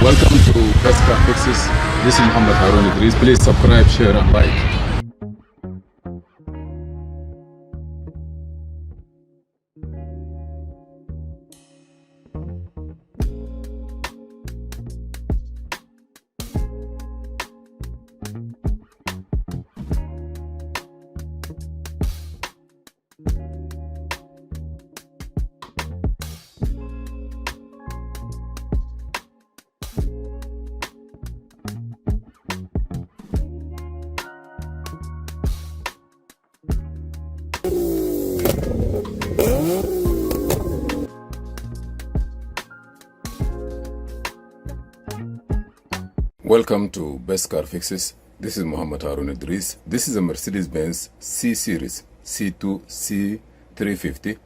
Welcome to Best Car Fixes. This is Muhammad Harun Idris. Please subscribe, share and like. Welcome to Best Car Fixes. This is Muhammad Harun Idris. This is a Mercedes-Benz C Series, C2, C350.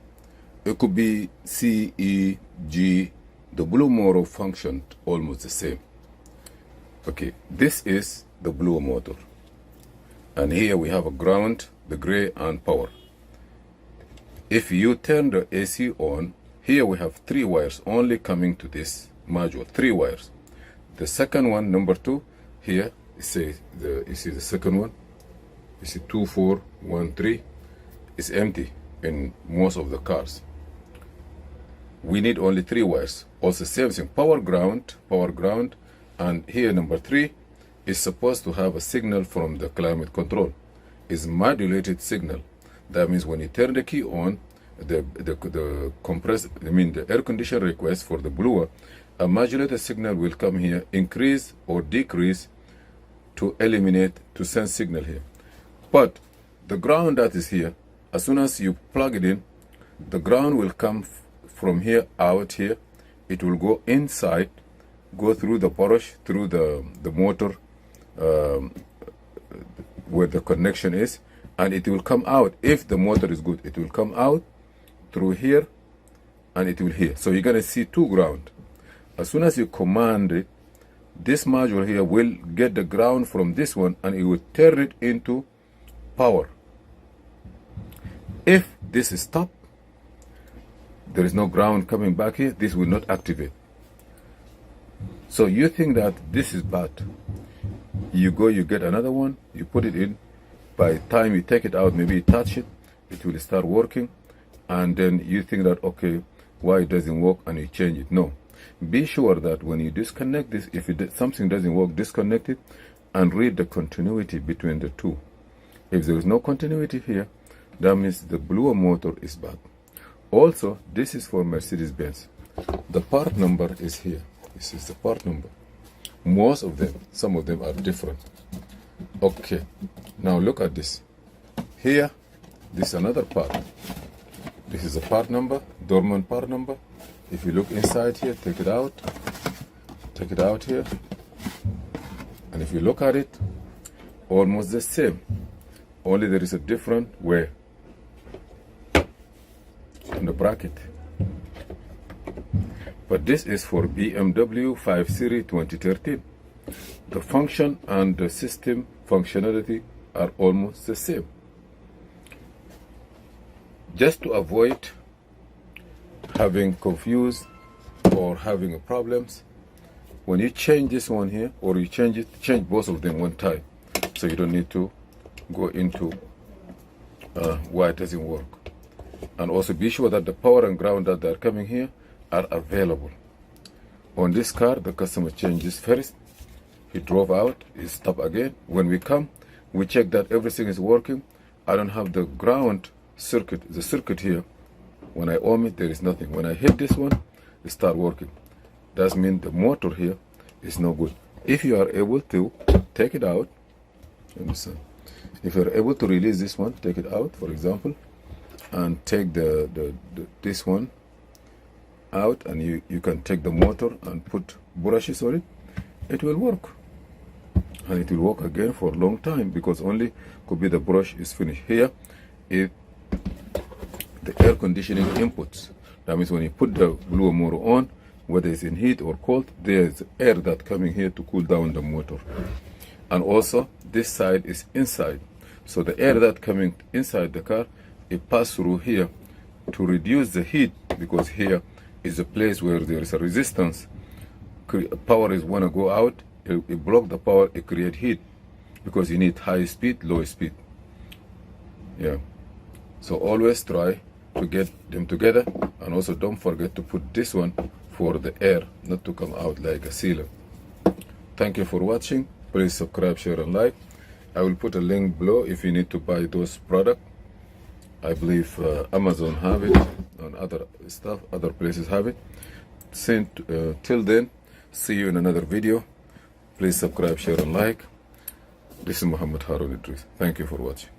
It could be C, E, G. The blue motor functioned almost the same. Okay, this is the blue motor. And here we have a ground, the gray, and power. If you turn the AC on, here we have 3 wires only coming to this module, 3 wires. The second one, number 2, here, you see the second one, you see 2, 4, 1, 3, is empty in most of the cars. We need only 3 wires. Also same thing, power ground, and here number 3 is supposed to have a signal from the climate control. It's modulated signal. That means when you turn the key on, the air conditioner request for the blower, a modulated signal will come here, increase or decrease to eliminate, to send signal here. But the ground that is here, as soon as you plug it in, the ground will come from here out here. It will go inside, go through the brush, through the motor where the connection is, and it will come out. If the motor is good, it will come out through here and it will here. So you're going to see 2 ground. As soon as you command it, this module here will get the ground from this one and it will turn it into power. If this is stopped, there is no ground coming back here, this will not activate. So you think that this is bad. You go, you get another one, you put it in. By the time you take it out, maybe you touch it, it will start working. And then you think that, okay, why it doesn't work, and you change it. No. Be sure that when you disconnect this, if something doesn't work, disconnect it and read the continuity between the 2. If there is no continuity here, that means the blower motor is bad. Also, this is for Mercedes-Benz. The part number is here. This is the part number. Most of them, some of them are different. Okay, now look at this. Here, this is another part. This is a part number, dormant part number. If you look inside here, take it out here, and if you look at it, almost the same, only there is a different way on the bracket. But this is for BMW 5 Series 2013. The function and the system functionality are almost the same. Just to avoid having confused or having problems, when you change this one here, or you change both of them one time, so you don't need to go into why it doesn't work. And also be sure that the power and ground that are coming here are available. On this car, the customer changed this first. He drove out, he stopped again. When we come, we check that everything is working. I don't have the ground circuit, the circuit here. When I ohm it, there is nothing. When I hit this one, it start working. That means the motor here is no good. If you are able to take it out, understand? If you are able to release this one, take it out, for example, and take this one out, and you can take the motor and put brushes on it, it will work. And it will work again for a long time, because only could be the brush is finished. Here, the air conditioning inputs. That means when you put the blower motor on, whether it's in heat or cold, there's air that coming here to cool down the motor. And also this side is inside, so the air that coming inside the car, it pass through here to reduce the heat, because here is a place where there is a resistance power is want to go out, it block the power, it create heat, because you need high speed, low speed. Yeah, so always try to get them together, and also don't forget to put this one for the air not to come out like a sealer. Thank you for watching. Please subscribe, share and like. I will put a link below if you need to buy those products. I believe Amazon have it, and other stuff, other places have it. Till then, see you in another video. Please subscribe, share and like. This is Muhammad Harun Idris. Thank you for watching.